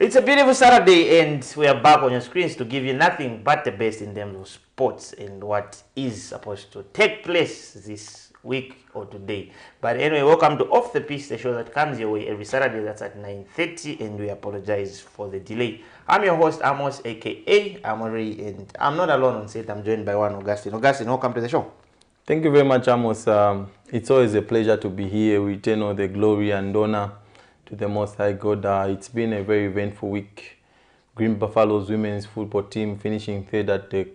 It's a beautiful Saturday and we are back on your screens to give you nothing but the best in terms of sports and what is supposed to take place this week or today. But anyway, welcome to Off the Pitch, the show that comes your way every Saturday. That's at 9:30 and we apologize for the delay. I'm your host, Amos, aka Amory, and I'm not alone on set. I'm joined by one Augustine. Augustine, welcome to the show. Thank you very much, Amos. It's always a pleasure to be here. We return all the glory and honor to the Most High God. It's been a very eventful week. Green Buffaloes women's football team finishing third at the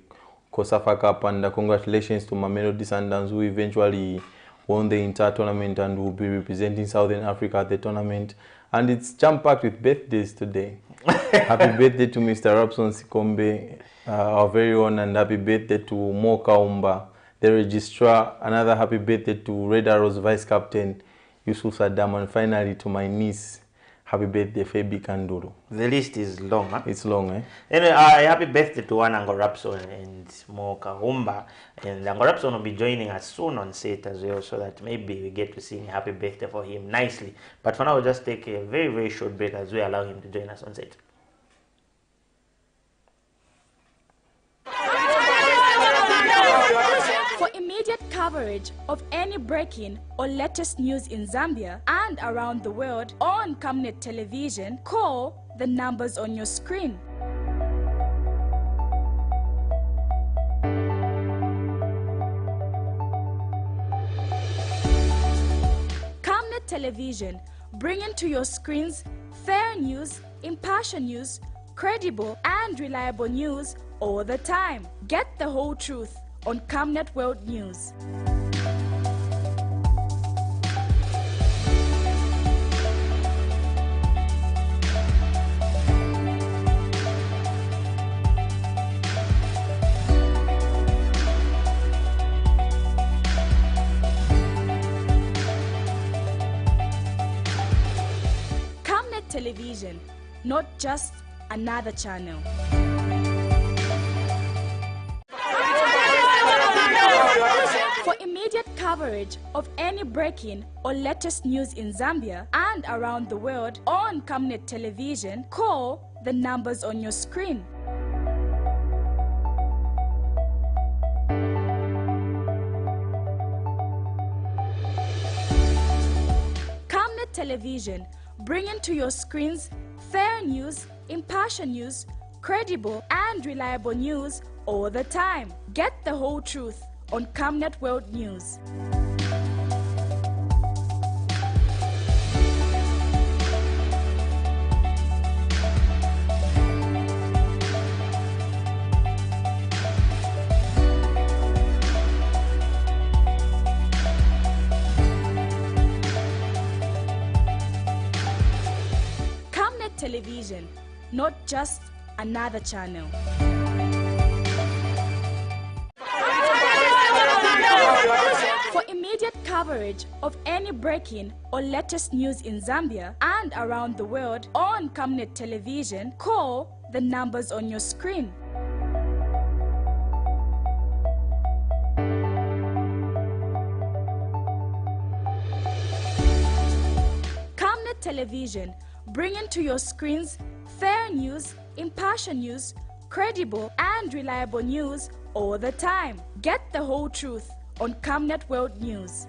COSAFA Cup, and congratulations to Mamelodi Sundowns, who eventually won the entire tournament and will be representing Southern Africa at the tournament. And it's jam-packed with birthdays today. Happy birthday to Mr. Robson Sikombe, our very own, and happy birthday to Mo Kaumba, the registrar. Another happy birthday to Red Arrows Vice Captain Yusuf Saddam, and finally to my niece, happy birthday Febi Kanduru. The list is long, huh? It's long, eh? Anyway, happy birthday to one Ango Rapson and Mo Kahumba. And Ango Rapson will be joining us soon on set as well, so that maybe we get to sing happy birthday for him nicely. But for now, we'll just take a very, very short break as we allow him to join us on set. For immediate coverage of any breaking or latest news in Zambia and around the world on Camnet television, call the numbers on your screen. Camnet television, bringing to your screens fair news, impartial news, credible and reliable news all the time. Get the whole truth on Camnet World News. Camnet Television, not just another channel. For immediate coverage of any breaking or latest news in Zambia and around the world on Camnet television, call the numbers on your screen. Camnet television, bringing to your screens fair news, impartial news, credible and reliable news all the time. Get the whole truth on Camnet World News. Camnet television, not just another channel. For immediate coverage of any breaking or latest news in Zambia and around the world on Camnet television, call the numbers on your screen. Camnet television, bringing to your screens fair news, impartial news, credible and reliable news all the time. Get the whole truth on Camnet World News.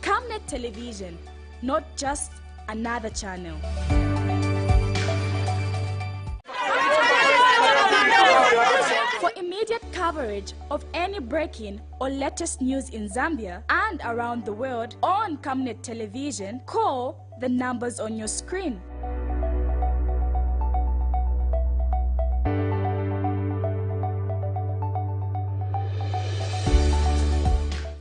Camnet television, not just another channel. For immediate coverage of any breaking or latest news in Zambia and around the world on Camnet television, call the numbers on your screen.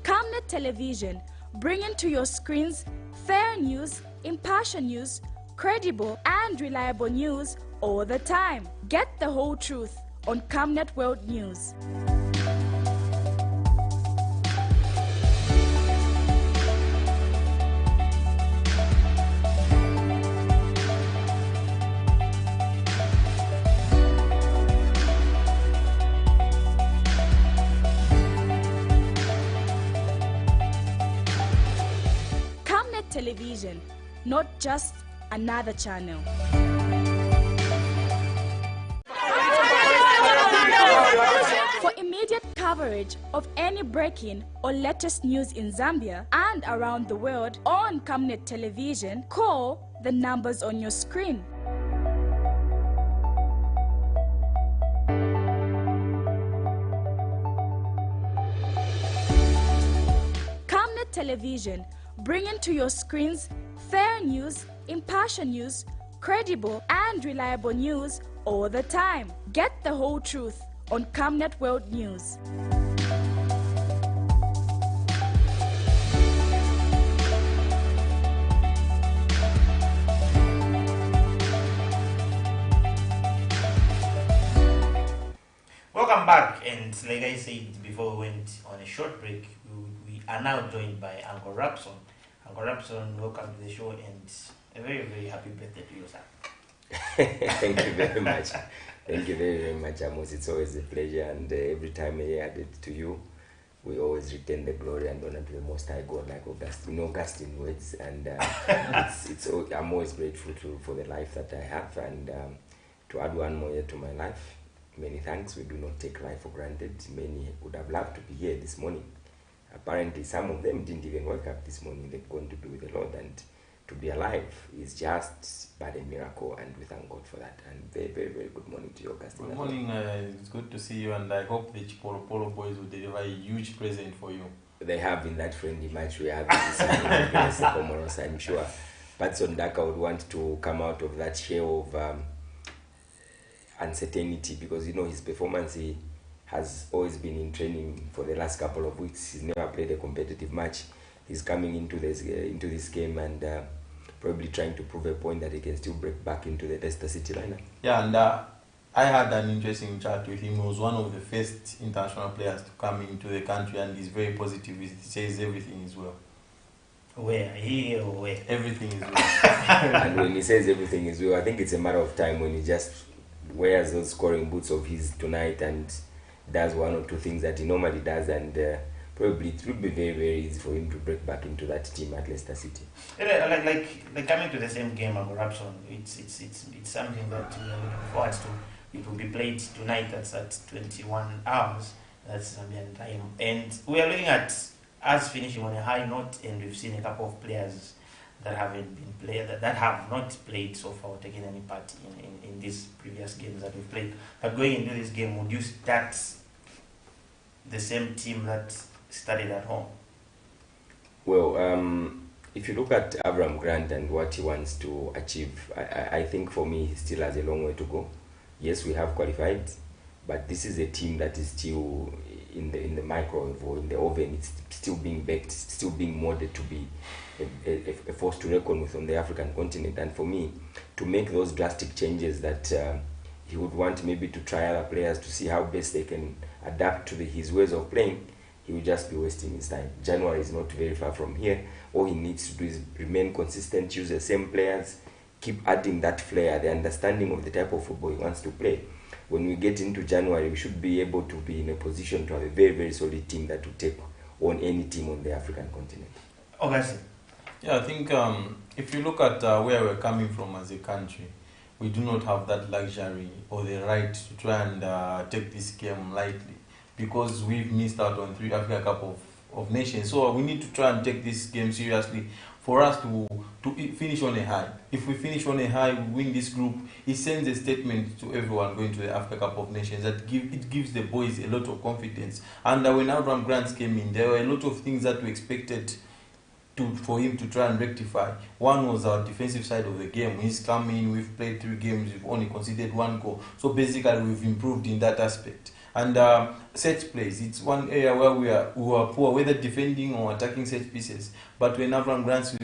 Camnet television, bringing to your screens fair news, impartial news, credible and reliable news all the time. Get the whole truth on Camnet World News. Television, not just another channel. For immediate coverage of any breaking or latest news in Zambia and around the world on Camnet Television, call the numbers on your screen. Camnet Television, bringing to your screens fair news, impartial news, credible and reliable news all the time. Get the whole truth on Camnet World News. Welcome back, and like I said before we went on a short break, we are now joined by Uncle Rapson. Uncle Rapson, welcome to the show, and a very, very happy birthday to you, sir. Thank you very much. Thank you very, very much, Amos. It's always a pleasure, and every time I add it to you, we always return the glory and honor to the Most High God, like Augustine words. And I'm always grateful for the life that I have, and to add one more year to my life. Many thanks. We do not take life for granted. Many would have loved to be here this morning. Apparently, some of them didn't even wake up this morning. They've gone to be with the Lord, and to be alive is just but a miracle, and we thank God for that. And very, very, very good morning to you, Augustine. Good morning. It's good to see you, and I hope the Chipolo Polo boys will deliver a huge present for you. They have in that friendly match we have this evening against the COMOROS, I'm sure. Patson Daka would want to come out of that shell of uncertainty, because you know his performance has always been in training for the last couple of weeks. He's never played a competitive match. He's coming into this game and probably trying to prove a point that he can still break back into the Leicester City lineup. Yeah, and I had an interesting chat with him. He was one of the first international players to come into the country, and he's very positive. He says everything is well. Where? Here or where? Everything is well. And when he says everything is well, I think it's a matter of time when he just wears those scoring boots of his tonight and does one or two things that he normally does, and probably it will be very, very easy for him to break back into that team at Leicester City. Like coming to the same game, Uncle Rapson, it's something that we are looking forward to. It will be played tonight. That's at 21 hours. That's Zambian time, and we are looking at us finishing on a high note. And we've seen a couple of players that haven't been played, that have not played so far or taken any part in these previous games that we've played. But going into this game, would you start the same team that started at home? Well, if you look at Avram Grant and what he wants to achieve, I think for me he still has a long way to go. Yes, we have qualified, but this is a team that is still in the microwave or in the oven. It's still being baked, it's still being molded to be a force to reckon with on the African continent. And for me, to make those drastic changes that he would want maybe to try other players to see how best they can adapt to his ways of playing, he will just be wasting his time. January is not very far from here. All he needs to do is remain consistent, use the same players, keep adding that flair, the understanding of the type of football he wants to play. When we get into January, we should be able to be in a position to have a very, very solid team that will take on any team on the African continent. Okay. Yeah, I think if you look at where we're coming from as a country, we do not have that luxury or the right to try and take this game lightly, because we've missed out on 3 Africa Cup of Nations. So we need to try and take this game seriously for us to finish on a high. If we finish on a high, we win this group, it sends a statement to everyone going to the Africa Cup of Nations that it gives the boys a lot of confidence. And when Avram Grant came in, there were a lot of things that we expected for him to try and rectify. One was our defensive side of the game. He's come in, we've played 3 games, we've only conceded 1 goal. So basically we've improved in that aspect. And set plays, it's one area where we are poor, whether defending or attacking set pieces. But when Avram Grant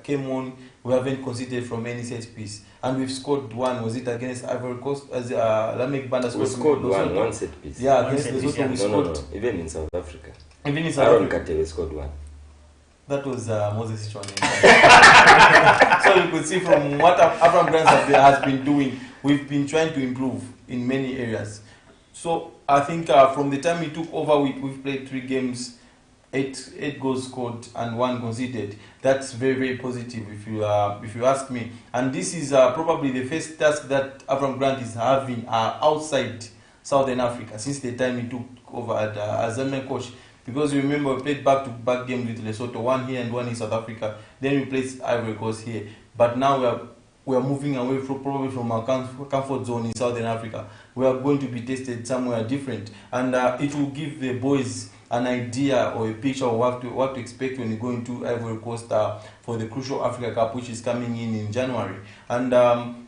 came on, we haven't conceded from any set piece. And we've scored 1, was it against Ivory Coast? As Lamek Banda We scored one set piece. Yeah, against Lesotho we scored. No, even in South Africa. Even in South Aaron Africa. Kate scored 1. That was Moses Chwane. So you could see from what Avram Grant has been doing, we've been trying to improve in many areas. So I think from the time he took over, we've played 3 games. eight goals scored and 1 conceded. That's very, very positive if you ask me. And this is probably the first task that Avram Grant is having outside Southern Africa since the time he took over as Zambian coach. Because you remember we played back-to-back games with Lesotho, one here and one in South Africa. Then we played Ivory Coast here. But now we are moving away probably from our comfort zone in Southern Africa. We are going to be tested somewhere different, and it will give the boys an idea or a picture of what to expect when you go into Ivory Coast for the crucial Africa Cup, which is coming in January. And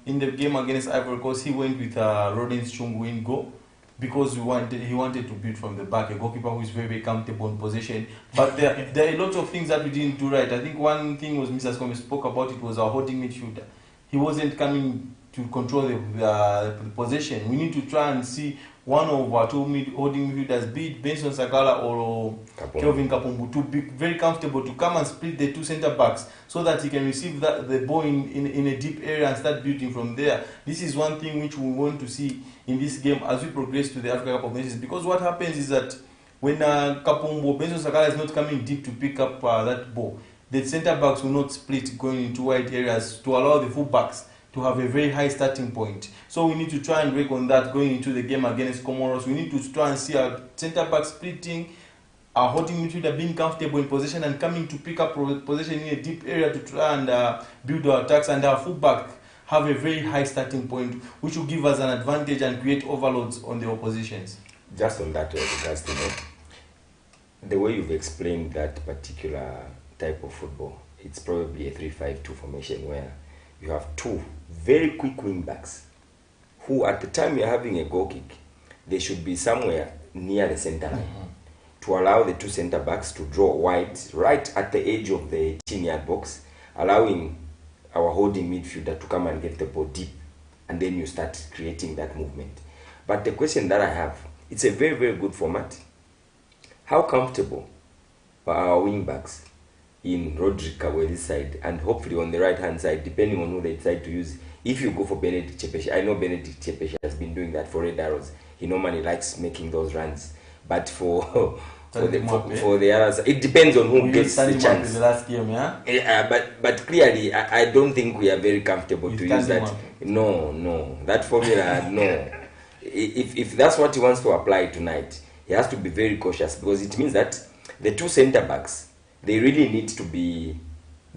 in the game against Ivory Coast, he went with Lawrence Chungu in goal, because he wanted to build from the back, a goalkeeper who is very, very comfortable in possession. But there are a lot of things that we didn't do right. I think one thing was Mr. Scombe spoke about it was our holding midfielder. He wasn't coming to control the possession. We need to try and see one of our two holding midfielders, be it Benson Sakala or Kelvin Kapumbu, to be very comfortable to come and split the two centre backs so that he can receive the ball in a deep area and start building from there. This is one thing which we want to see in this game as we progress to the Africa Cup of Nations, because what happens is that when Kapumbu or Benson Sakala is not coming deep to pick up that ball, the centre backs will not split going into wide areas to allow the full backs to have a very high starting point. So we need to try and work on that going into the game against Comoros. We need to try and see our centre back splitting, our holding midfielder being comfortable in possession and coming to pick up possession in a deep area to try and build our attacks, and our full back have a very high starting point, which will give us an advantage and create overloads on the oppositions. Just on that, the way you've explained that particular type of football, it's probably a 3-5-2 formation where you have two very quick wing backs who, at the time you're having a goal kick, they should be somewhere near the center line to allow the two center backs to draw wide right at the edge of the 10-yard box, allowing our holding midfielder to come and get the ball deep, and then you start creating that movement. But the question that I have, it's a very, very good format. How comfortable are our wing backs in Rodrigue Kaweli's side, and hopefully on the right hand side, depending on who they decide to use? If you go for Benedict Chepeshe, I know Benedict Chepeshe has been doing that for Red Arrows. He normally likes making those runs, but for the others, it depends on who gets the chance. The last game, yeah? But clearly, I don't think we are very comfortable to use that. No, that formula, no. If that's what he wants to apply tonight, he has to be very cautious, because it means that the two centre backs, they really need to be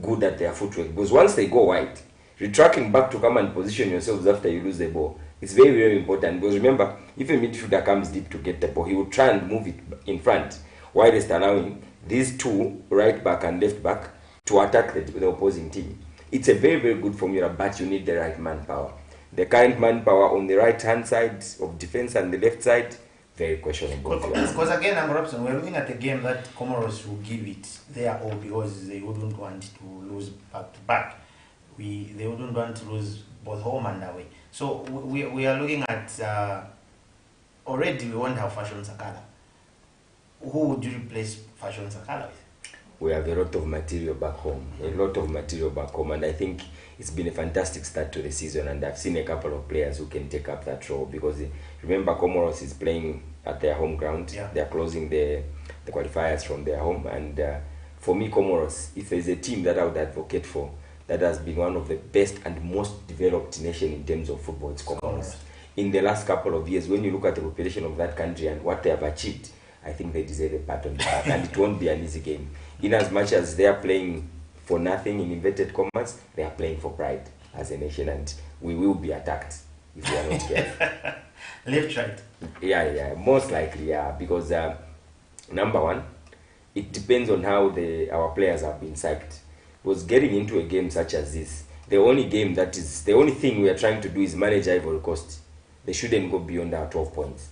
good at their footwork, because once they go wide, retracting back to come and position yourselves after you lose the ball, it's very, very important. Because remember, if a midfielder comes deep to get the ball, he will try and move it in front, while just allowing these two, right back and left back, to attack the opposing team. It's a very, very good formula, but you need the right manpower. The current manpower on the right hand side of defense and the left side, very questionable. Because again, Uncle Robson, we're looking at the game that Comoros will give it their all, because they wouldn't want to lose back to back. They wouldn't want to lose both home and away. So we are looking at already we won't have Fashion Sakala. Who would you replace Fashion Sakala with? We have a lot of material back home, and I think it's been a fantastic start to the season, and I've seen a couple of players who can take up that role, because remember, Comoros is playing at their home ground. Yeah. They're closing the qualifiers from their home, and for me, Comoros, if there's a team that I would advocate for that has been one of the best and most developed nation in terms of football, it's Comoros. In the last couple of years, when you look at the population of that country and what they have achieved, I think they deserve a pat on the back, and it won't be an easy game. In as much as they are playing for nothing, in inverted commas, they are playing for pride as a nation, and we will be attacked if we are not careful. Left, right? Yeah, most likely, yeah, because number one, it depends on how our players have been psyched. Because getting into a game such as this, the only thing we are trying to do is manage Ivory Coast. They shouldn't go beyond our 12 points,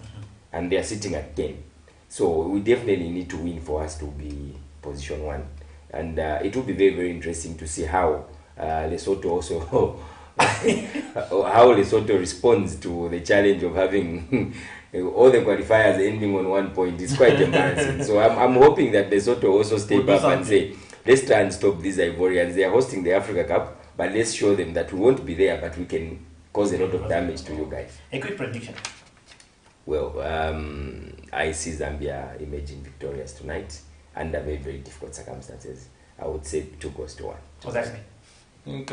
and they are sitting at 10. So we definitely need to win for us to be position 1. And it will be very, very interesting to see how Lesotho also how Lesotho responds to the challenge of having all the qualifiers ending on 1 point. It's quite embarrassing. So I'm hoping that Lesotho also step up and say, let's try and stop these Ivorians. They are hosting the Africa Cup, but let's show them that we won't be there, but we can cause a lot of damage to you guys. A quick prediction. Well, I see Zambia emerging victorious tonight. under very, very difficult circumstances. I would say 2-1. Oh, that's me. I think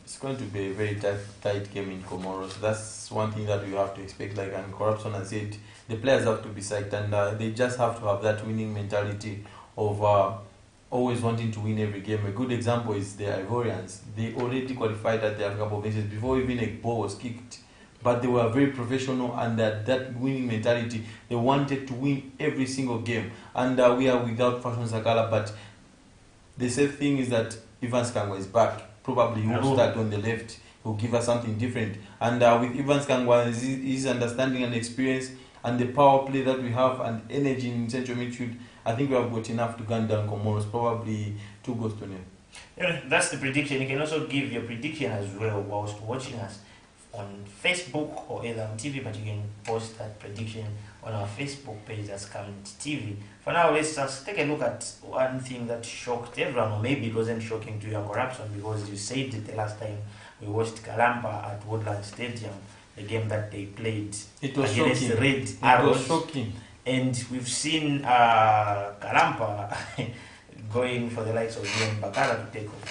it's going to be a very tight game in Comoros. That's one thing that you have to expect. Like and Corruption has said, the players have to be psyched, and they just have to have that winning mentality of always wanting to win every game. A good example is the Ivorians. They already qualified at the African Cup of Nations before even a ball was kicked. But they were very professional, and that winning mentality, they wanted to win every single game. And we are without Fashion Sakala, but the safe thing is that Ivan Skangwa is back. Probably he will start on the left. He will give us something different. And with Ivan Skangwa, his understanding and experience, and the power play that we have, and energy in central midfield, I think we have got enough to gun down Comoros. Probably 2-0. Yeah, that's the prediction. You can also give your prediction as well whilst watching us on Facebook or either on TV, but you can post that prediction on our Facebook page, that's Camnet TV. For now, let's just take a look at one thing that shocked everyone, or maybe it wasn't shocking to your Corruption, because you said it the last time we watched Kalamba at Woodland Stadium, the game that they played against shocking. Red Arrows. It was shocking. And we've seen Kalamba going for the likes of Ian Bakara to take over.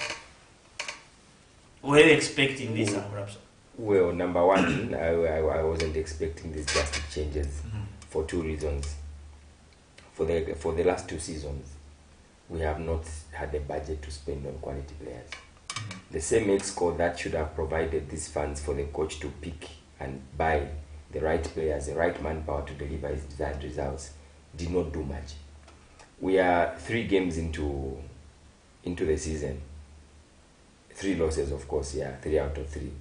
Were you expecting this, Corruption? Well, number one, I wasn't expecting these drastic changes for two reasons. For the last 2 seasons, we have not had a budget to spend on quality players. The same EXCO that should have provided these funds for the coach to pick and buy the right players, the right manpower to deliver his desired results, did not do much. We are 3 games into the season. 3 losses, of course, 3 out of 3.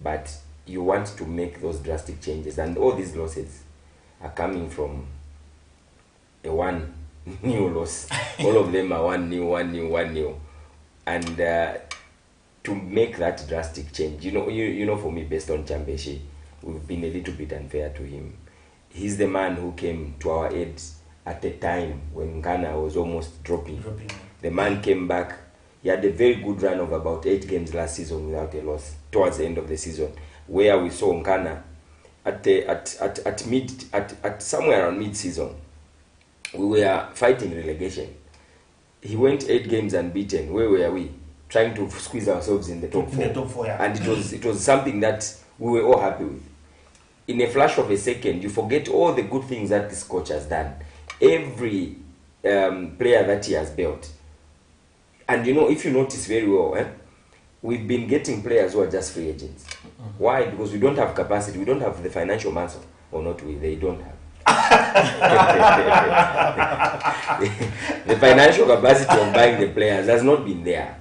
But you want to make those drastic changes, and all these losses are coming from a 1 new loss. All of them are 1 new. And to make that drastic change, you know, for me, based on Chambeshi, we've been a little bit unfair to him. He's the man who came to our aid at a time when Ghana was almost dropping. The man came back. He had a very good run of about 8 games last season without a loss towards the end of the season, where we saw Nkana at somewhere around mid-season, we were fighting relegation. He went 8 games unbeaten. Where were we? Trying to squeeze ourselves in the top 4. In the top 4, yeah. And it was something that we were all happy with. In a flash of a second, you forget all the good things that this coach has done. Every player that he has built. And if you notice very well, we've been getting players who are just free agents. Why? Because we don't have capacity. We don't have the financial muscle. Or not we, they don't have. The financial capacity of buying the players has not been there.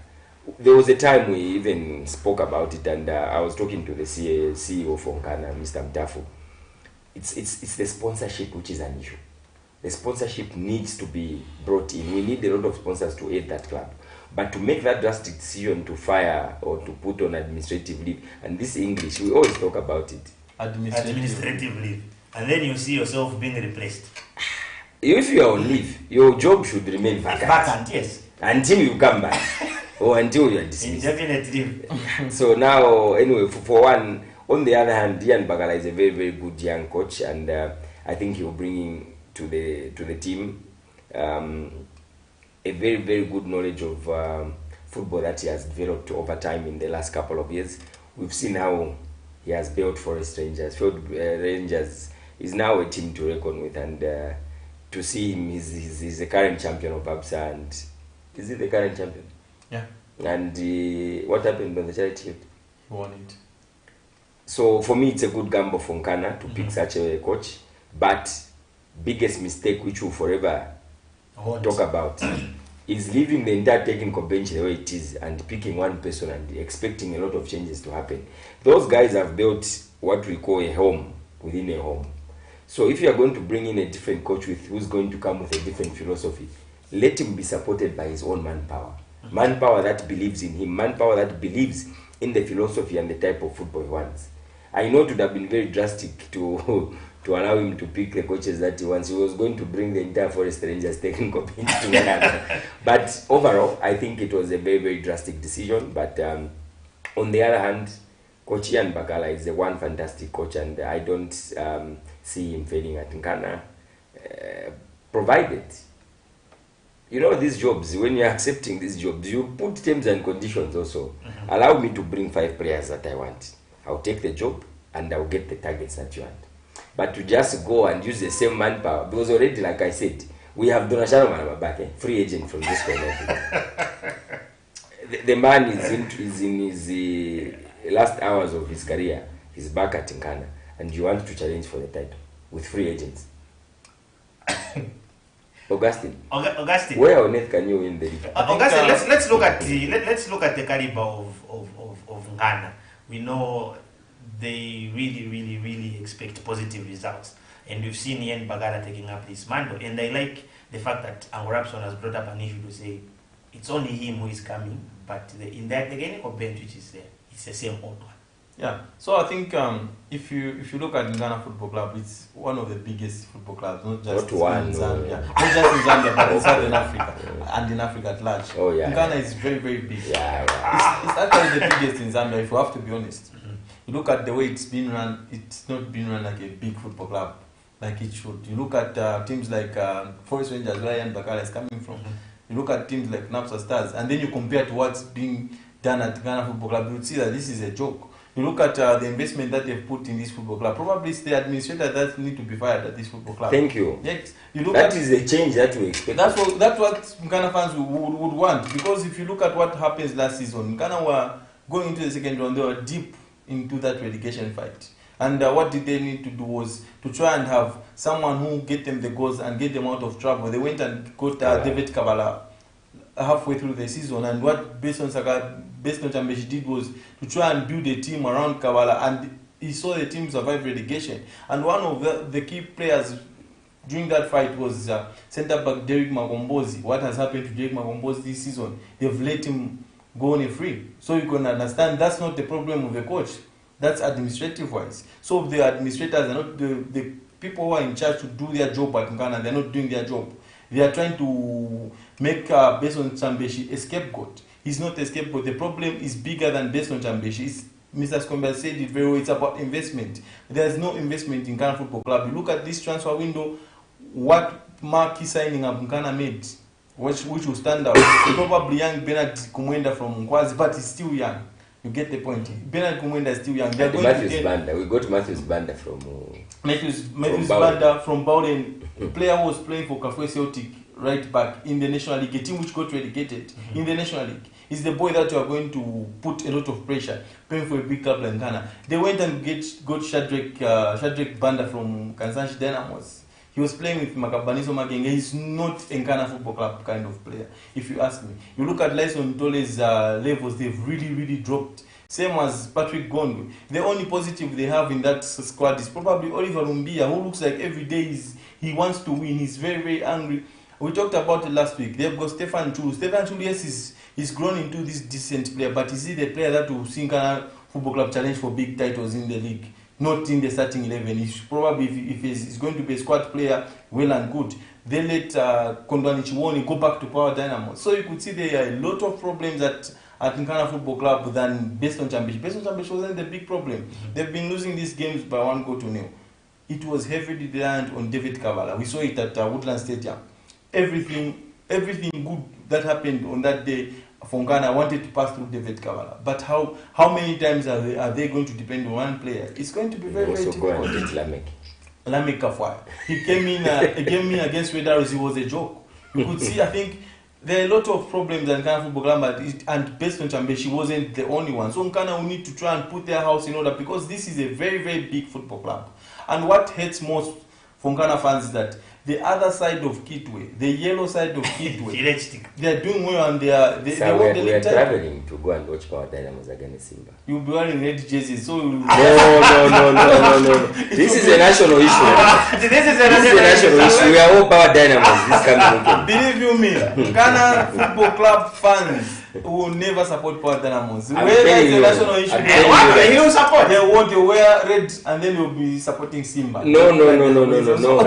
There was a time we even spoke about it, and I was talking to the CEO for Nkana, Mr. Mtafu. It's the sponsorship which is an issue. The sponsorship needs to be brought in. We need a lot of sponsors to aid that club. But to make that drastic decision to fire or to put on administrative leave, and this English, we always talk about it. Administrative leave. And then you see yourself being replaced. If you are on leave, your job should remain vacant. Yes. Until you come back. Or until you are dismissed. Indefinite leave. So now, anyway, for one, on the other hand, Ian Bagala is a very, very good young coach, and I think he will bring in to the team a very, very good knowledge of football that he has developed over time in the last couple of years. We've seen how he has built Forest Rangers. Rangers is now a team to reckon with, and to see him, he's the current champion of ABSA, and is he the current champion? Yeah. And what happened on the charity shield? He won it. So for me, it's a good gamble for Nkana to pick such a coach, but biggest mistake which we'll forever talk about is leaving the entire technical bench the way it is and picking one person and expecting a lot of changes to happen. Those guys have built what we call a home within a home. So if you are going to bring in a different coach who's going to come with a different philosophy, let him be supported by his own manpower. Manpower that believes in him, manpower that believes in the philosophy and the type of football he wants. I know it would have been very drastic to allow him to pick the coaches that he wants. He was going to bring the entire Forest Rangers technical bench to Ghana. But overall, I think it was a very, very drastic decision. But on the other hand, Coach Ian Bakala is a one fantastic coach, and I don't see him failing at Ghana, provided You know, these jobs, when you're accepting these jobs, you put terms and conditions also. Allow me to bring 5 players that I want. I'll take the job and I'll get the targets that you want. But to just go and use the same manpower, because already, like I said, we have Donashano Manamabake, free agent from this corner. The man is in his last hours of his career. He's back at Nkana, and you want to challenge for the title with free agents. Augustine. Where on earth can you win the league? Augustine, let's look at the caliber of Ghana. We know they really expect positive results, and we've seen Ian Bagara taking up this mantle. And I like the fact that Angorapson has brought up an issue to say it's only him who is coming, but in that the technical bench which is there, it's the same old one. Yeah, so I think if you look at Ghana Football Club, it's one of the biggest football clubs, not just in Zambia, not just in Zambia, but in Southern Africa and in Africa at large. Oh yeah, Ghana is very big. Yeah. It's actually the biggest in Zambia, if you have to be honest. You look at the way it's been run; it's not been run like a big football club, like it should. You look at teams like Forest Rangers, where Ian Bakala is coming from. You look at teams like Napsa Stars, and then you compare to what's being done at Ghana Football Club. You would see that this is a joke. You look at the investment that they've put in this football club. Probably it's the administrator that need to be fired at this football club. Thank you. Yes, you look that is the change that we expect. That's what Ghana fans would want. Because if you look at what happens last season, Ghana were going into the second round. They were deep into that relegation fight. And what did they need to do was to try and have someone who get them the goals and get them out of trouble. They went and got David Kabala halfway through the season, and what Beston Chambeshi did was to try and build a team around Kabala, and he saw the team survive relegation. And one of the key players during that fight was centre-back Derek Magombozi. What has happened to Derek Magombozi this season? They've let him go on a free. So you can understand that's not the problem of the coach. That's administrative-wise. So the administrators are not the people who are in charge to do their job at Ghana. They're not doing their job. They are trying to make Beston Chambeshi a scapegoat. He's not a scapegoat. The problem is bigger than Beston Chambeshi. Mr. Skomba said it very well. It's about investment. There's no investment in Ghana Football Club. You look at this transfer window, what marquee signing of Ghana made, which will stand out. Probably young Bernard Kumwenda from Nkwazi, but he's still young. You get the point. Bernard Kumwenda is still young. Matthews Banda. We got Matthews Banda from Matthews Banda from Bowden. A player who was playing for Kafue Celtic right back in the National League, a team which got relegated in the National League. Is the boy that you are going to put a lot of pressure, playing for a big club like Ghana. They went and got Shadrack Banda from Kansanshi Dynamos. He was playing with Makabaniso Magenge. He's not a Ghana Football Club kind of player, if you ask me. You look at Lyson Tole's levels, they've really dropped. Same as Patrick Gondwe. The only positive they have in that squad is probably Oliver Lumbia, who looks like every day he wants to win. He's very angry. We talked about it last week. They've got Stefan Chulu. Stefan Chulu, yes, he's grown into this decent player, but is he the player that will see Ghana Football Club challenge for big titles in the league? Not in the starting 11. He's probably, if he's going to be a squad player, well and good. They let Kondwani Chiwoni go back to Power Dynamo. So you could see there are a lot of problems at Ghana Football Club than Beston Chambeshi. Beston Chambeshi wasn't the big problem. They've been losing these games by 1-0. It was heavily reliant on David Kavala. We saw it at Woodland Stadium. Everything good that happened on that day from Ghana wanted to pass through David Kavala. But how many times are they going to depend on one player? It's going to be very difficult. Lamek Kafwa. He came in against Red Arrows. He was a joke. You could see, I think, there are a lot of problems in Ghana Football Club, and Beston Chambeshi wasn't the only one. So Ghana will need to try and put their house in order, because this is a very big football club. And what hurts most for Ghana fans is that the other side of Kitwe, the yellow side of Kitwe, they are doing well, and they want the we are traveling to go and watch Power Dynamos against Simba. You'll be wearing red jerseys, so no. This is a national issue. This is a national issue. We are all Power Dynamos this coming weekend. Believe you me, Ghana Football Club fans will never support Power Dynamos. Where there is a national issue, he will support. They want to wear red, and then you'll be supporting Simba. No.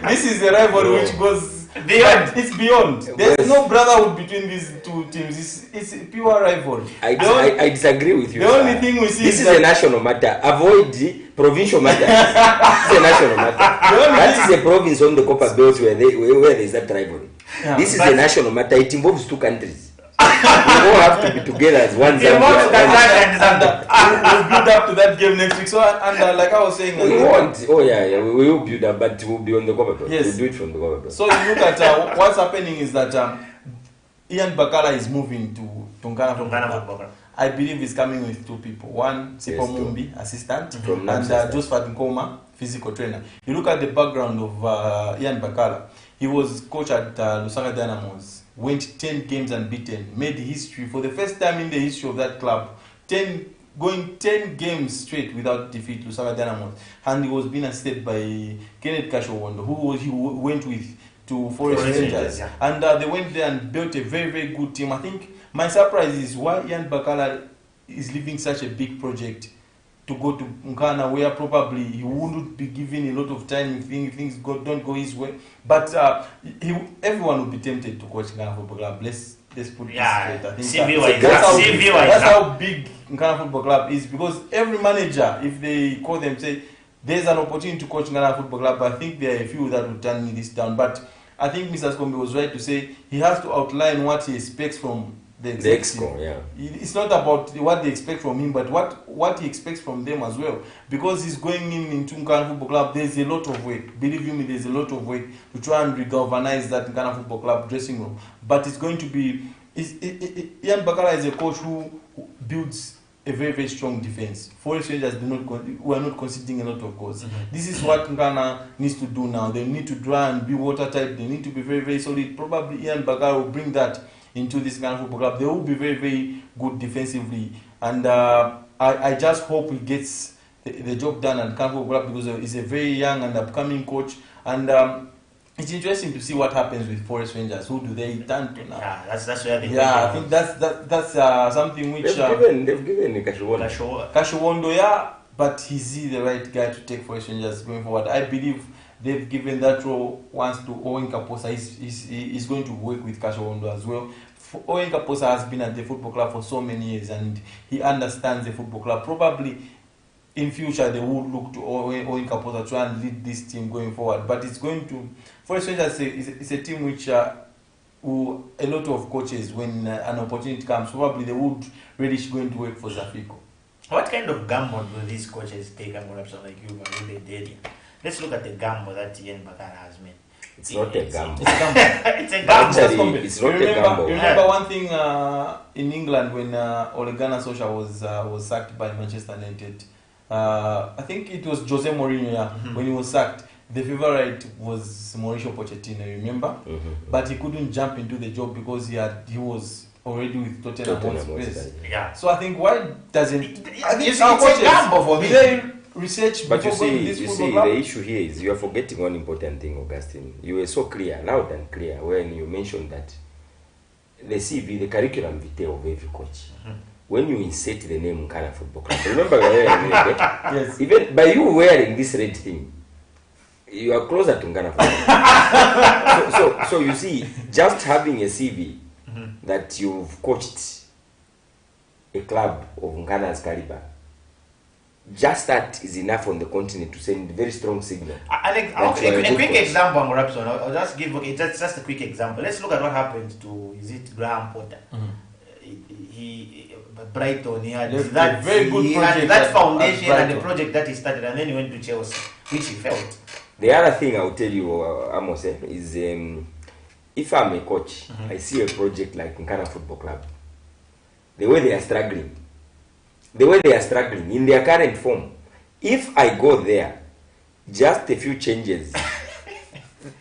This is a rivalry which goes beyond. It's beyond. There's no brotherhood between these two teams. It's pure rivalry. I disagree with you. The only thing we see this is a national matter. Avoid the provincial matter. This is a national matter. That is a province on the Copper Belt where there is that rivalry. This is a national matter. It involves two countries. We all have to be together as one Zambia. We'll build up to that game next week. So, like I was saying, we won't. Oh yeah, we will build up, but we'll be on the cover. Yes. We'll do it from the cover. So you look at what's happening is that Ian Bakala is moving to Tungana Football Club. I believe he's coming with two people. One, Sipo Mumbi, assistant, and Josephat Nkoma, physical trainer. You look at the background of Ian Bakala. He was coach at Lusaka Dynamos, went 10 games unbeaten, made history for the first time in the history of that club. Going 10 games straight without defeat, Lusaka Dynamos. And he was being assisted by Camnet who he went with to Forest Rangers. Yeah. And they went there and built a very, very good team. I think my surprise is why Ian Bakala is leaving such a big project to go to Nkana, where probably he wouldn't be given a lot of time if things don't go his way. But everyone would be tempted to coach Nkana Football Club. Let's put it straight. I think that's how big Nkana Football Club is, because every manager, if they call them, say there's an opportunity to coach Nkana Football Club, I think there are a few that will turn this down. But I think Mr. Skombe was right to say he has to outline what he expects from the exco. Yeah. It's not about what they expect from him, but what he expects from them as well. Because he's going into Nkana Football Club, there's a lot of work. Believe me, there's a lot of work to try and regalvanize that Nkana Football Club dressing room. But it's going to be... Ian Bakala is a coach who builds a very, very strong defense. Forest Rangers were not conceding a lot of goals. This is what Nkana needs to do now. They need to try and be watertight. They need to be very, very solid. Probably Ian Bakala will bring that into this Nkana Football Club. They will be very, very good defensively. And I just hope he gets the job done at Nkana Football Club, because he's a very young and upcoming coach. And it's interesting to see what happens with Forest Rangers. Who do they turn to now? Yeah, that's where they. Yeah, I think that's something which they've given Kashiwondo, yeah, but is he the right guy to take Forest Rangers going forward? I believe they've given that role once to Owen Kaposa. He's going to work with Kashiwondo as well. Owen Kaposa has been at the football club for so many years, and he understands the football club. Probably in future they will look to Owen Kaposa to try and lead this team going forward. But it's going to... Forest Rangers is a team which a lot of coaches, when an opportunity comes, probably they would relish going to work for Zafiko. What kind of gamble will these coaches take? I'm going to like you, but they did. Let's look at the gamble that Ian Bakala has made. It's not a gamble. It's a gamble. Actually, it's not a gamble. Remember one thing in England when Ole Gunnar Solskjaer was sacked by Manchester United. I think it was Jose Mourinho when he was sacked. The favorite was Mauricio Pochettino, remember? But he couldn't jump into the job because he was already with Tottenham Hotspur. Yeah. So I think why doesn't... I think it's a gamble for me. They research but before you see, the issue here is you are forgetting one important thing, Augustine. You were so clear, loud and clear, when you mentioned that the CV, the curriculum vitae of every coach. When you insert the name Nkana Football Club, remember we were wearing red, yes. Even by you wearing this red thing, you are closer to Nkana Football Club. So you see, just having a CV that you've coached a club of Nkana's caliber, just that is enough on the continent to send a very strong signal. A quick example, Morapson. I'll just give just a quick example. Let's look at what happened to, is it Graham Potter? He Brighton, he had that very good project, that foundation and the project that he started, and then he went to Chelsea, which he felt. The other thing I'll tell you, Amos, is if I'm a coach, I see a project like Nkana Football Club, the way they are struggling in their current form, if I go there, just a few changes,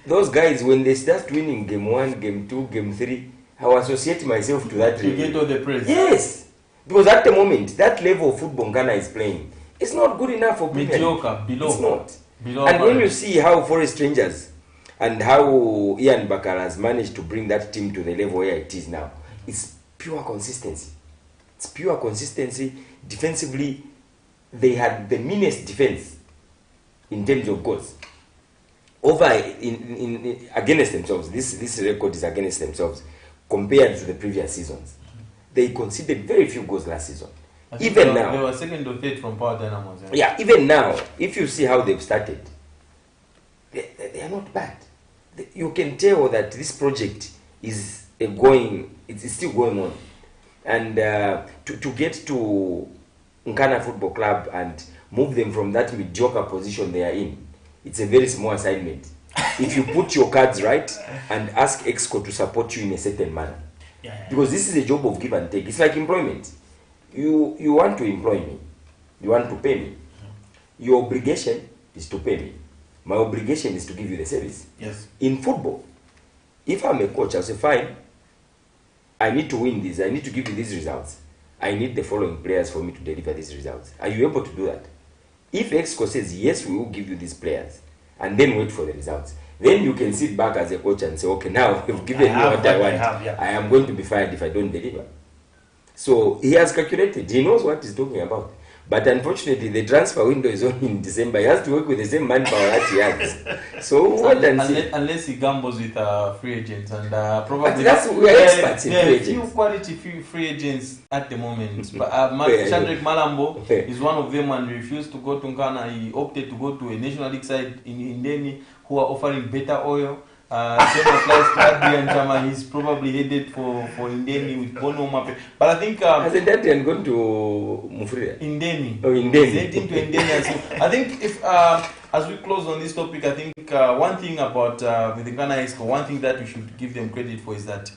those guys, when they start winning game 1, game 2, game 3, I will associate myself to that. You get all the praise. Yes, because at the moment, that level of football Ghana is playing, it's not good enough for people. Mediocre, below. It's not. Below and when you see how Forest Rangers and how Ian Bakala has managed to bring that team to the level where it is now, it's pure consistency. It's pure consistency. Defensively, they had the meanest defense in terms of goals. Over in against themselves, this record is against themselves compared to the previous seasons. They conceded very few goals last season. Even now, they were second or third from Power Dynamos. Yeah, even now, if you see how they've started, they are not bad. you can tell that this project is it's still going on. And to get to Nkana Football Club and move them from that mediocre position they are in, it's a very small assignment. If you put your cards right and ask Exco to support you in a certain manner. Because this is a job of give and take. It's like employment. You want to employ me. You want to pay me. Your obligation is to pay me. My obligation is to give you the service. Yes. In football, if I'm a coach, I'll say, fine, I need to win this. I need to give you these results. I need the following players for me to deliver these results. Are you able to do that? If Exco says, yes, we will give you these players, and then wait for the results, then you can sit back as a coach and say, okay, now we've given you what I want. I am going to be fired if I don't deliver. So he has calculated. He knows what he's talking about. But unfortunately, the transfer window is only in December. He has to work with the same manpower that he has. So what unless he gambles with free agents and probably we are experts in free agents. Few quality free agents at the moment. But Shadrack Malambo is one of them, and refused to go to Ghana. He opted to go to a National League side in Indeni who are offering better oil. Same applies to Adrian Chama. He's probably headed for Indeni with Bono Mape. But I think hasn't Adrian gone to Mufrida? Indeni. Oh, Indeni. He's heading to Indeni. So I think if as we close on this topic, I think one thing about with the Ghana Exco, one thing that we should give them credit for is that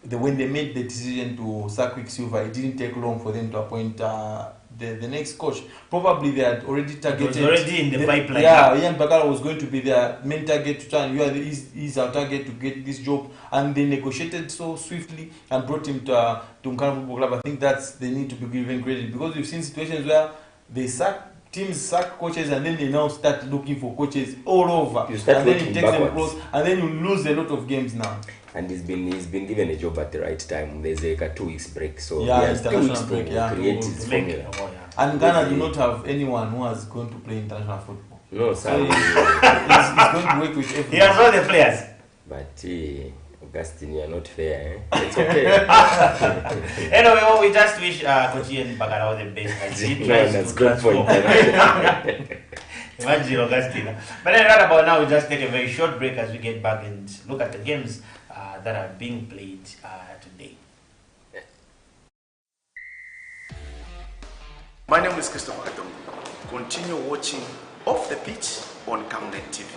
when they made the decision to sack Quicksilver, it didn't take long for them to appoint the next coach. Probably they had already targeted. It was already in the pipeline. Yeah, Ian Bagala was going to be their main target to try and he's our target to get this job, and they negotiated so swiftly and brought him to Nkana Football Club. I think they need to be given credit, because we've seen situations where teams sack coaches and then they now start looking for coaches all over. You start and then it takes backwards. them close, and then you lose a lot of games now. And he's been given a job at the right time. There's like a 2 weeks break, so Yeah, he has 2 weeks international break, to yeah, create to his Make formula. it. And Ghana do not have anyone who has gone to play international football. No, So sir. he's going to work with everyone. He has all the players. But Augustine, you are not fair. It's okay. Anyway, well, we just wish Coach Ian Bagala all the best as he tries That's to good for transform. Imagine Augustine. But then right about now, we just take a very short break as we get back and look at the games that are being played today. My name is Christopher Adongo. Continue watching Off the Pitch on Camnet TV.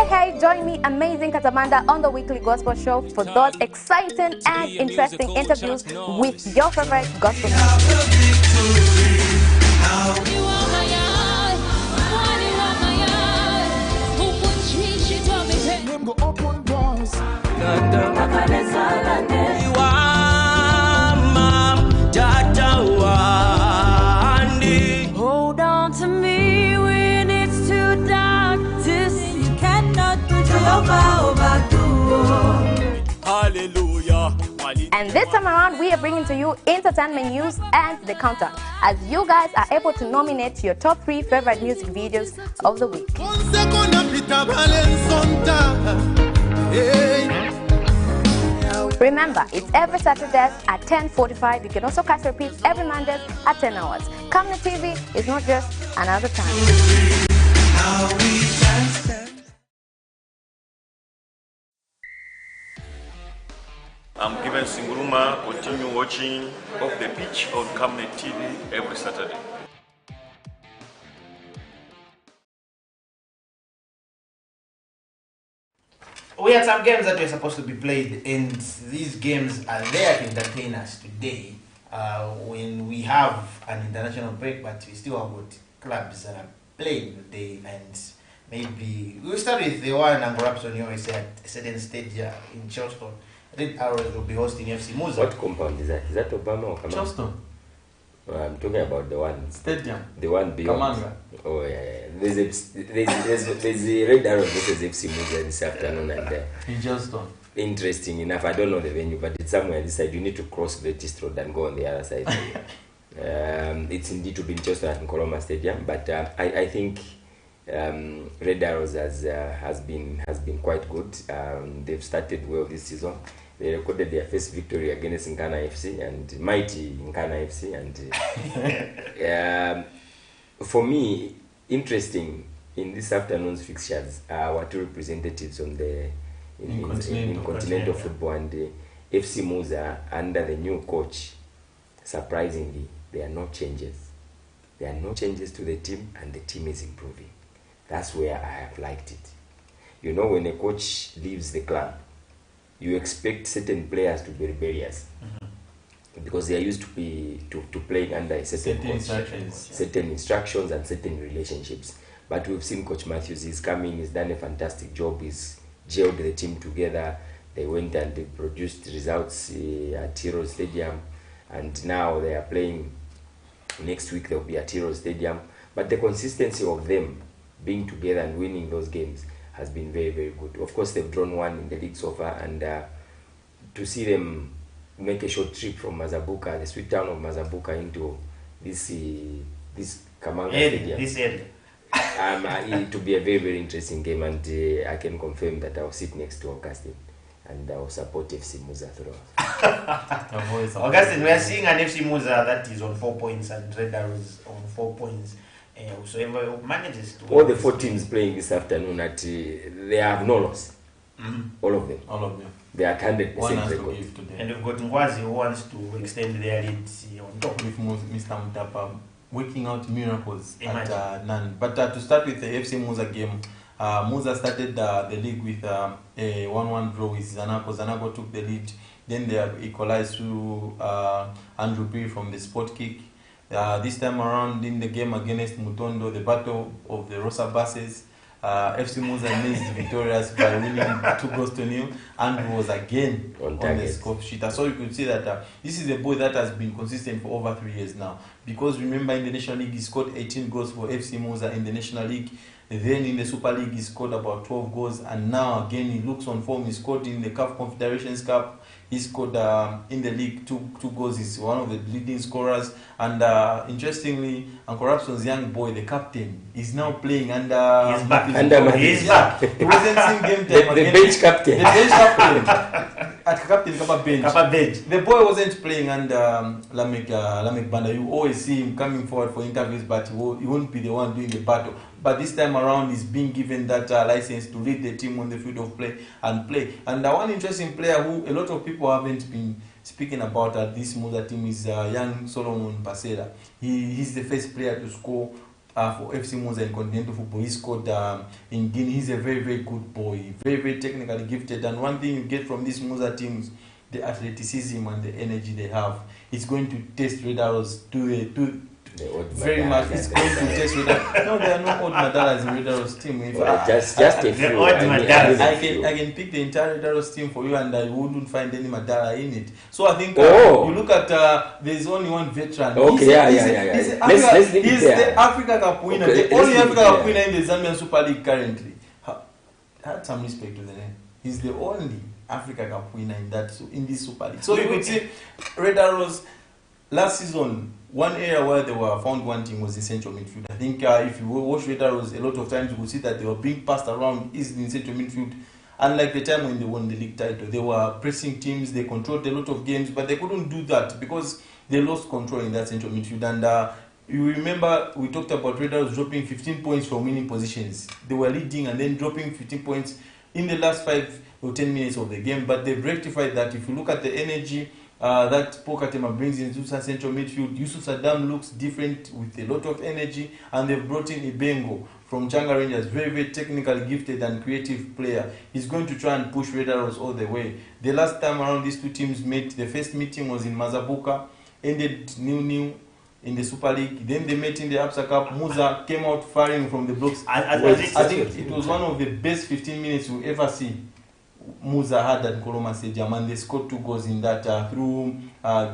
Hey, join me, Amazing Katamanda, on the weekly gospel show for those exciting and interesting interviews with your favorite gospel Hold on to me when it's too dark to see. You cannot put your power through. Hallelujah. And this time around, we are bringing to you entertainment news and the countdown, as you guys are able to nominate your top 3 favorite music videos of the week. Remember, it's every Saturday at 10:45. You can also catch repeats every Monday at 10 hours. Camnet TV is not just another time. I'm Given Singuruma. Continue watching Off the Pitch on Camnet TV every Saturday. We had some games that were supposed to be played, and these games are there to entertain us today when we have an international break, but we still have got clubs that are playing today. And maybe we'll start with the one Angorapson USA at a certain stage in Charleston. Red Arrows will be hosting FC Muza. What compound is that? Is that Obama or Kamanga? Charleston I'm talking about the one. Stadium. The one beyond. Kamanga. Oh yeah. There's a Red Arrow versus FC Muza this afternoon, and In Charleston. interesting enough, I don't know the venue, but it's somewhere this side. You need to cross the East Road and go on the other side. It's indeed to be in Charleston at Nkoloma Stadium, but I think Red Arrows has been quite good. They've started well this season. They recorded their first victory against Nkana FC and mighty Nkana FC, and for me, interesting in this afternoon's fixtures, our two representatives on the in continental football, and FC Muza under the new coach. Surprisingly, there are no changes. There are no changes to the team, and the team is improving. That's where I have liked it. You know, when a coach leaves the club, you expect certain players to be rebellious because they are used to playing under a certain instructions and certain relationships. But we've seen Coach Matthews. He's coming. He's done a fantastic job. He's gelled the team together. They went and they produced results at Hero Stadium, and now they are playing. Next week they'll be at Hero Stadium. But the consistency of them being together and winning those games has been very, very good. Of course, they've drawn one in the league so far, and to see them make a short trip from Mazabuka, the sweet town of Mazabuka, into this Kamanga Stadium. This area. It will be a very, very interesting game, and I can confirm that I'll sit next to Augustine and I'll support FC Muza throughout. Augustine, we are seeing an FC Muza that is on 4 points and Red Arrows on 4 points. Whosoever manages to all the 4 teams playing this afternoon, they have no loss. All of them. They are 100% record. And we've got Ngwazi who wants to extend their lead on top. With Mr. Mutapa working out miracles at none. But to start with the FC Muza game, Muza started the league with a 1-1 draw with Zanaco. Zanaco took the lead. Then they equalized through Andrew B from the spot kick. This time around in the game against Mutondo, the battle of the Rosa buses, FC Muza emerged victorious by winning 2-0, and was again on the score sheet. So you could see that this is a boy that has been consistent for over 3 years now. Because remember, in the National League, he scored 18 goals for FC Muza in the National League. Then in the Super League, he scored about 12 goals, and now again he looks on form. He scored in the CAF Confederations Cup. He scored in the league two goals. He's one of the leading scorers. And interestingly, Uncle Rapson's young boy, the captain, is now playing under. He's back. He's back. He wasn't in game time. The bench captain. The bench captain. At captain Kapa bench. The boy wasn't playing under Lamek Banda. You always see him coming forward for interviews, but he won't be the one doing the battle. But this time around, he's being given that license to lead the team on the field of play. And one interesting player who a lot of people haven't been speaking about at this Muza team is young Solomon Paseda. He's the first player to score for FC Muza in continental football. He scored in Guinea. He's a very, very good boy, very, very technically gifted. And one thing you get from this Muza team is the athleticism and the energy they have. It's going to test Red Arrows very much. It's going to test Red Arrows. No, there are no odd Madalas in Red Arrows team. Just a few. I can pick the entire Red Arrows team for you, and I wouldn't find any Madala in it. So I think you look at there's only one veteran. Okay, Let's leave He's the Africa Cup winner, the only Africa Cup winner in the Zambian Super League currently. Had some respect to the name. He's the only Africa Cup winner in this Super League. So you could see Red Arrows last season. One area where they were found wanting was in central midfield. I think if you watch Red Arrows, a lot of times you could see that they were being passed around easily in central midfield. Unlike the time when they won the league title, they were pressing teams, they controlled a lot of games, but they couldn't do that because they lost control in that central midfield. And you remember we talked about Red Arrows dropping 15 points from winning positions. They were leading and then dropping 15 points in the last 5 or 10 minutes of the game. But they've rectified that. If you look at the energy that Pokatema brings into central midfield, Yusuf Saddam looks different with a lot of energy, and they've brought in Ibengo from Changa Rangers, very, very technically gifted and creative player. He's going to try and push Red Arrows all the way. The last time around these two teams met, the first meeting was in Mazabuka, ended 0-0 in the Super League. Then they met in the Absa Cup. Muza came out firing from the blocks. I think it was one of the best 15 minutes we ever see Muza had at Nkoloma Stadium, and they scored 2 goals in that through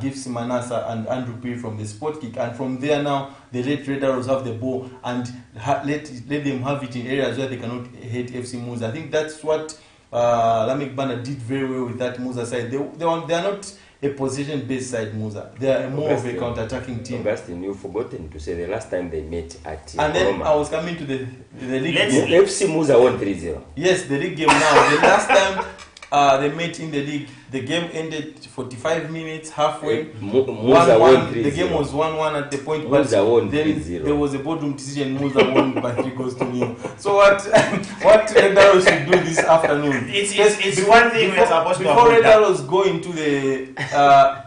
Gifts Manasa and Andrew P from the spot kick. And from there now, they let Red Arrows have the ball and let them have it in areas where they cannot hit FC Muza. I think that's what Lamek Banda did very well with that Muza side. They are not a possession-based side, Muza. They are more of a counter-attacking team. Augustine, you've forgotten to say the last time they met at and then I was coming to the league game. FC Muza won 3-0. Yes, the league game now. The last time they met in the league. The game ended 45 minutes, halfway. Musa won 3-0. The game was 1-1 at the point, but Musa won then 3-0. there was a boardroom decision. Musa won by 3-0. So what Red Arrows should do this afternoon? It's one thing we're supposed to before avoid. Red Arrows go into the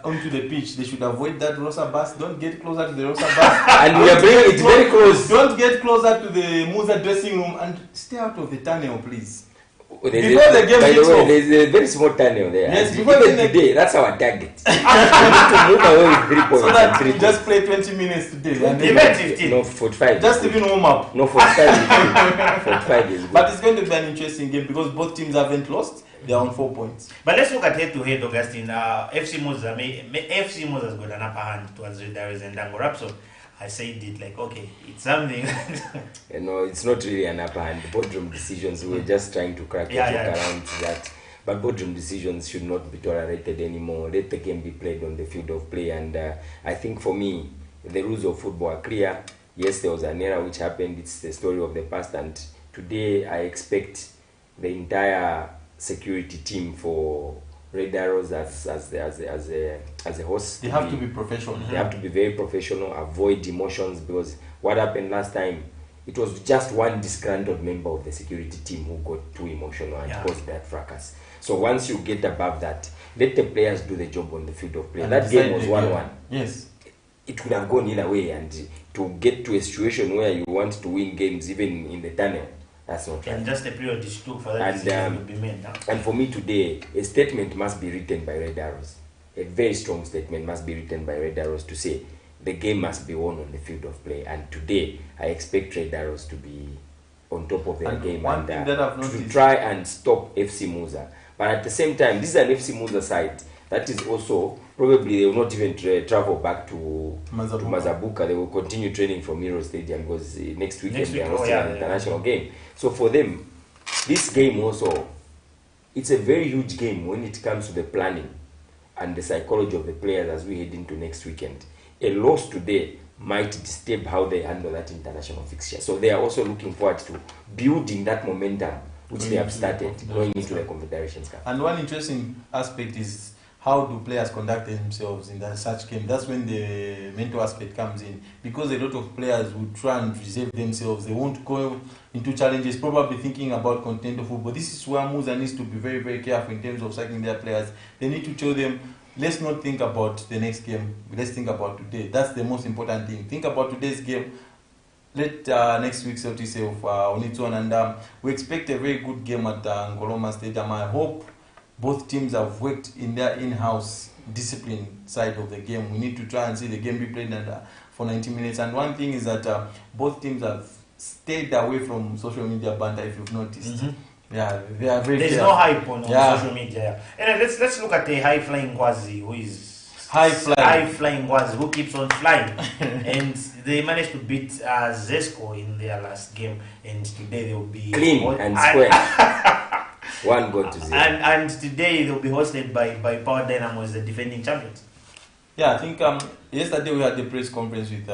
onto the pitch, they should avoid that Rosa bus. Don't get closer to the Rosa bus. And we are bringing it very close. Don't get closer to the Musa dressing room and stay out of the tunnel, please. Before the game by the kicks way, off. there's a very small tunnel there. Yes, And before even the today, that's our target. We need to move away with 3 points. So and that 3 you just play 20 minutes today. And Even then 15. No, 45. just even warm up. No, 45 is good. 45 is good. But it's going to be an interesting game because both teams haven't lost. They are on 4 points. But let's look at head-to-head, Augustine. FC Musa has got an upper hand towards Red Arrows and Angora. So I said it like, okay, it's something. No, it's not really an upper hand. Boardroom decisions, we're just trying to crack a joke around that. But boardroom decisions should not be tolerated anymore. Let the game be played on the field of play. And I think for me, the rules of football are clear. Yes, there was an error which happened. It's the story of the past. And today, I expect the entire security team for Red Arrows as a host. They have to be professional. They have to be very professional, avoid emotions, because what happened last time, it was just one disgruntled member of the security team who got too emotional and caused that fracas. So once you get above that, let the players do the job on the field of play. And that game was 1-1. Yes. It could have gone either way, and to get to a situation where you want to win games even in the tunnel, that's not right. And just a period is took for that decision to be made now. And for me today, a statement must be written by Red Arrows. A very strong statement must be written by Red Arrows to say the game must be won on the field of play. And today, I expect Red Arrows to be on top of their game one thing that I've noticed, to try and stop FC Musa. But at the same time, this is an FC Musa side that is also probably they will not even travel back to Mazabuka. They will continue training from Miro Stadium because next weekend they are hosting an international game. So for them, this game also, it's a very huge game when it comes to the planning and the psychology of the players as we head into next weekend. A loss today might disturb how they handle that international fixture. So they are also looking forward to building that momentum which they have started going into the Confederations Cup. And one interesting aspect is how do players conduct themselves in such game. That's when the mental aspect comes in, because a lot of players would try and reserve themselves. They won't go into challenges, probably thinking about continental football. This is where Musa needs to be very, very careful in terms of cycling their players. They need to tell them, let's not think about the next game, let's think about today. That's the most important thing. Think about today's game. Let next week sort itself on its own, and we expect a very good game at Ngoloma Stadium. I hope both teams have worked in their in-house discipline side of the game. We need to try and see the game be played for 90 minutes. And one thing is that both teams have stayed away from social media banter, if you've noticed. Yeah, they are very There's no hype on social media. And let's look at the high-flying Gwazi, who is high-flying Gwazi, who keeps on flying. And they managed to beat Zesco in their last game, and today they will be clean and square. 1-0. And today they'll be hosted by Power Dynamos, the defending champions. Yeah, I think yesterday we had the press conference with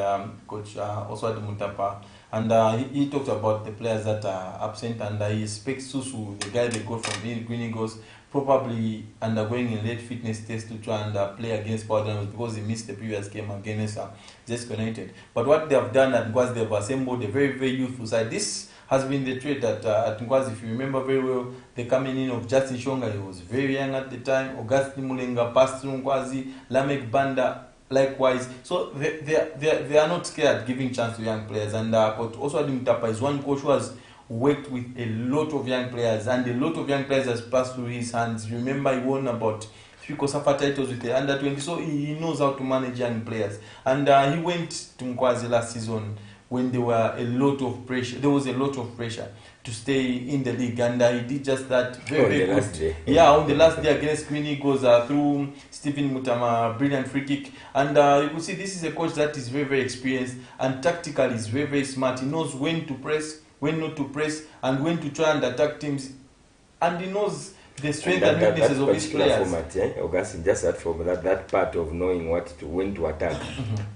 Coach Oswald Mutapa, and he talked about the players that are absent, and he expects Susu, the guy they got from Green Eagles, probably undergoing a late fitness test to try and play against Power Dynamos because he missed the previous game against Zesco United. But what they have done at Ngwazi, they've assembled a very, very youthful side. This has been the trait at Ngwazi. If you remember very well, the coming in of Justin Shonga, he was very young at the time. Augustine Mulenga passed through Ngwazi, Lamek Banda likewise. So they are not scared giving chance to young players. And Coach Oswald Mutapa is one coach who has worked with a lot of young players, and a lot of young players has passed through his hands. Remember, he won about 3 COSAFA titles with the under-20, so he knows how to manage young players. And he went to Ngwazi last season when there were a lot of pressure. There was a lot of pressure to stay in the league, and he did just that very good. Yeah, on the last day against Green Eagles, through Stephen Mutama, brilliant free kick. And you could see this is a coach that is very, very experienced, and tactically is very, very smart. He knows when to press, when not to press, and when to try and attack teams. And he knows the strength and weaknesses of his players. Format, Augustine, just that format, that part of knowing when to attack.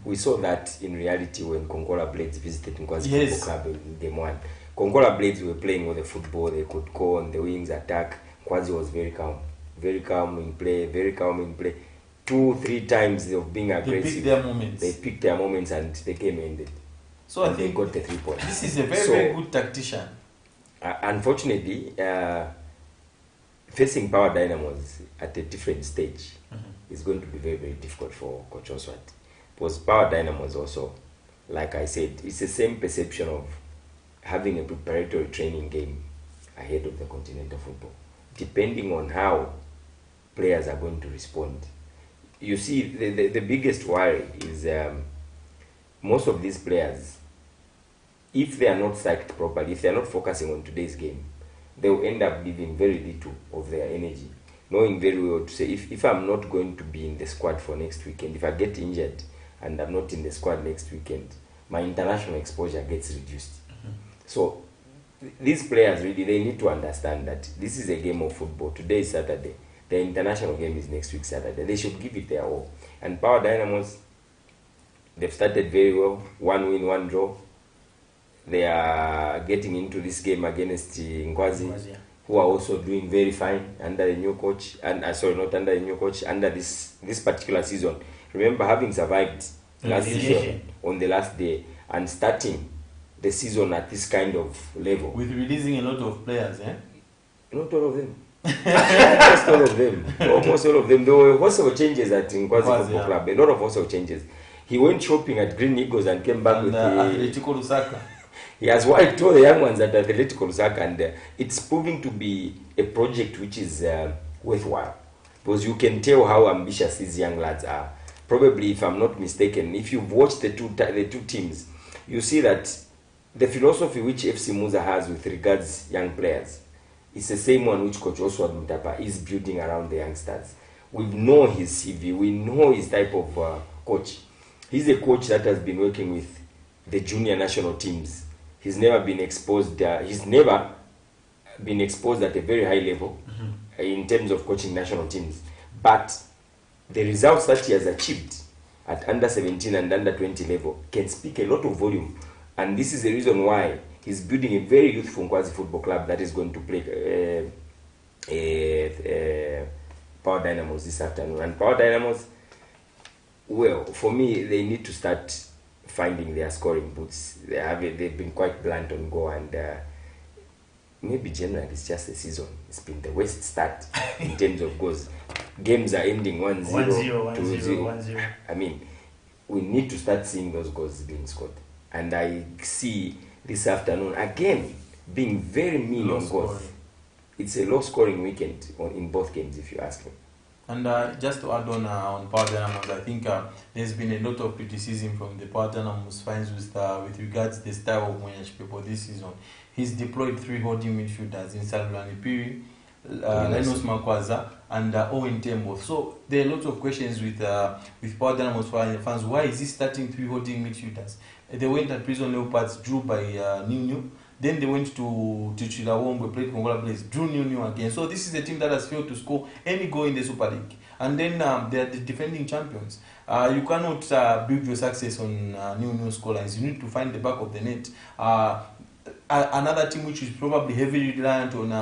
We saw that in reality when Kongola Blades visited Ngwazi Football Club in game 1. Kongola Blades were playing with the football. They could go on the wings, attack. Kwazi was very calm in play, very calm in play. 2-3 times of being aggressive. They picked their moments. They picked their moments and the game ended. So and I think they got the 3 points. This is a very good tactician. Unfortunately, facing Power Dynamos at a different stage is going to be very, very difficult for Coach Oswald. Because Power Dynamos also, like I said, it's the same perception of having a preparatory training game ahead of the continental football. Depending on how players are going to respond. You see, the biggest worry is most of these players, if they are not psyched properly, if they are not focusing on today's game, they will end up giving very little of their energy, knowing very well to say, if I'm not going to be in the squad for next weekend, if I get injured and I'm not in the squad next weekend, my international exposure gets reduced. So these players really, they need to understand that this is a game of football. Today is Saturday. The international game is next week Saturday. They should give it their all. And Power Dynamos, they've started very well. 1 win, 1 draw. They are getting into this game against Ngwazi, who are also doing very fine under a new coach. And sorry, not under a new coach, under this particular season. Remember, having survived last season on the last day and starting the season at this kind of level. With releasing a lot of players, eh? Not all of them. Almost all of them. Almost all of them. There were also changes at Nkwazi Football Club. A lot of also changes. He went shopping at Green Eagles and came back with the Atletico Lusaka. He has wiped all the young ones at Atletico Lusaka, and it's proving to be a project which is worthwhile. Because you can tell how ambitious these young lads are. Probably, if I'm not mistaken, if you've watched the two teams, you see that the philosophy which FC Muza has with regards young players is the same one which Coach Oswald Mutapa is building around the youngsters. We know his CV, we know his type of coach. He's a coach that has been working with the junior national teams. He's never been exposed at a very high level in terms of coaching national teams. But the results that he has achieved at under 17 and under 20 level can speak a lot of volume. And this is the reason why he's building a very youthful Nkwazi Football Club that is going to play Power Dynamos this afternoon. And Power Dynamos, well, for me, they need to start finding their scoring boots. They've been quite blunt on goal, and maybe generally it's just the season. It's been the worst start in terms of goals. Games are ending 1-0, 2-0. I mean, we need to start seeing those goals being scored. And I see this afternoon again being very mean on goals. It's a low scoring weekend in both games, if you ask me. And just to add on Power Dynamos, I think there's been a lot of criticism from the Power Dynamos fans with regards to the style of Mwenyash people this season. He's deployed 3 holding midfielders in Salvani Piri, Linus Makwaza, and Owen Tembo. So there are lots of questions with Power Dynamos fans. Why is he starting 3 holding midfielders? They went at Prison Leopards, drew by New. Then they went to Chilawombe, played Congola Blaze, drew New again. So this is a team that has failed to score any goal in the Super League. And then they are the defending champions. You cannot build your success on New scorelines. You need to find the back of the net. Another team which is probably heavily reliant on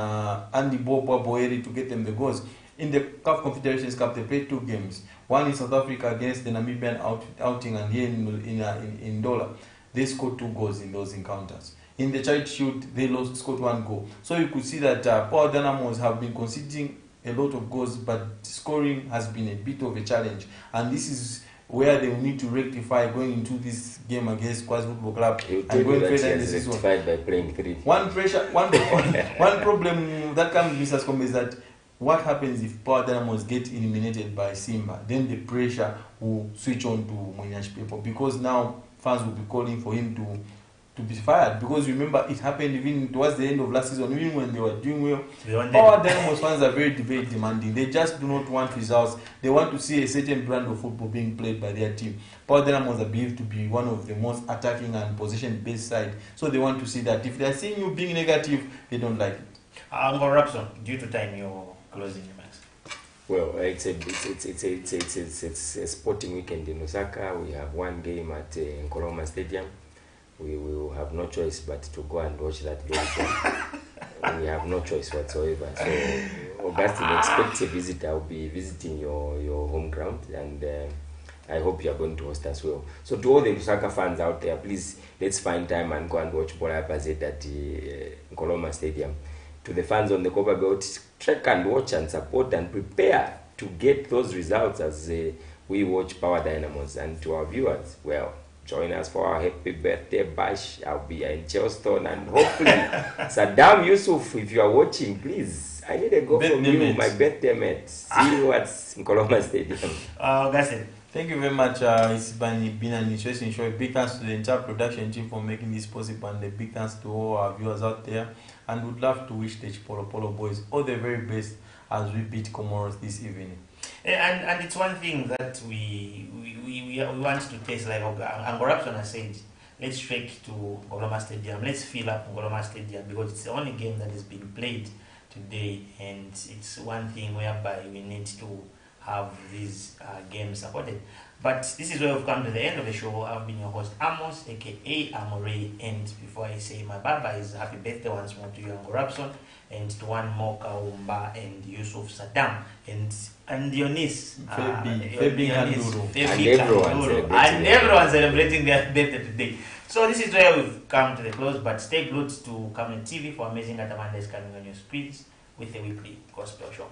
Andy Bobo Boeri to get them the goals. In the CAF Confederations Cup, they played 2 games. One in South Africa against the Namibian outing, and here in Dola, they scored 2 goals in those encounters. In the Child Shield, they scored 1 goal. So you could see that Power Dynamos have been conceding a lot of goals, but scoring has been a bit of a challenge. And this is where they will need to rectify going into this game against Nkwazi Football Club and going further in the season. Rectified by playing 3. One problem that comes with Mr. Scombe is that what happens if Power Dynamos get eliminated by Simba? Then the pressure will switch on to Mwenyash people, because now fans will be calling for him to be fired. Because remember, it happened even towards the end of last season, even when they were doing well. Power Dynamos fans are very demanding. They just do not want results. They want to see a certain brand of football being played by their team. Power Dynamos are believed to be one of the most attacking and possession-based side. So they want to see that. If they are seeing you being negative, they don't like it. Rapson, due to time, you're closing remarks. Well, it's a sporting weekend in Osaka. We have 1 game at Nkoroma Stadium. We will have no choice but to go and watch that game. We have no choice whatsoever. So Augustine, expect a visit. I'll be visiting your home ground, and I hope you are going to host us well. So to all the Lusaka fans out there, please, let's find time and go and watch Bola Bazet at Nkoloma Stadium. To the fans on the Copper Belt, track and watch and support and prepare to get those results as we watch Power Dynamos. And to our viewers, well, join us for our happy birthday bash. I'll be in Charleston, and hopefully, Saddam Yusuf, if you are watching, please, I need a go from you, my birthday mate. See you at Nkoloma Stadium. That's it. Thank you very much. It's been an interesting show. A big thanks to the entire production team for making this possible, and a big thanks to all our viewers out there. And we'd love to wish the Chipolo Polo boys all the very best as we beat Comoros this evening. And it's one thing that we want to taste, like Angorapson has said, let's trek to Nkoloma Stadium, let's fill up Nkoloma Stadium, because it's the only game that is being played today, and it's one thing whereby we need to have these games supported. But this is where we've come to the end of the show. I've been your host Amos, aka Amore, and before I say my bye-byes, happy birthday once more to you, Angorapson, and to one more Kaumba and Yusuf Saddam, and your niece, Febi and everyone celebrating their birthday today. So this is where we've come to the close, but stay glued to Camnet TV for amazing Atamandas coming on your screens with the weekly gospel show.